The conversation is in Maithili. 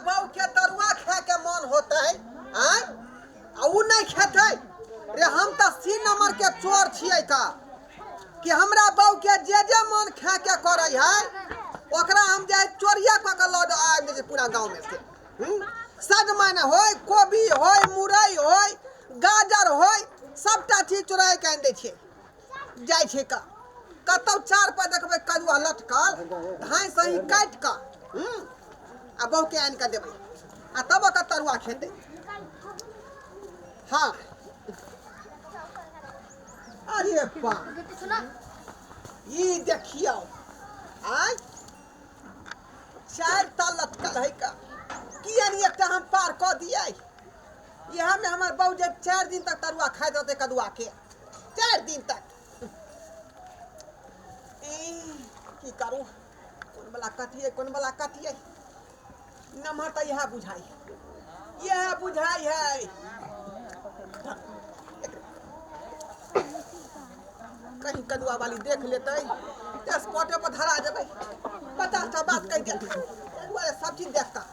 बहू के तरुआ खाए के मन होते आय उ नहीं खेते रे हम तो सी नंबर के चोर छिए का कि हमरा बहू के जे मन खाए के करे है ओकरा हम जाए चोरिया क के लौट आबि जे पूरा गांव में से सजमन होय कोबी होय मुरई होय गाजर होय सबटा चीज चोराय के आनि दै छै जाय छै का कतौ चार पर देखबै कदुआ लटकल धान सही काट के आ बहू के आनि के देबै आ तब ओकर तरुआ खेतै हाँ अरे बा ई देखियो आय चार ता लटकल है का किया नहीं एकटा हम पार क दिए यह में हमार बहू जे 4 दिन तक तरुआ खाइत रहते कदुआ के 4 दिन तक की करू कौन वाला कटिए नमहर तो यह बुझाई है कहीं कदुआ वाली देख लेते स्पॉटे पर धरा जाबे 50 बात कह के सब चीज देखता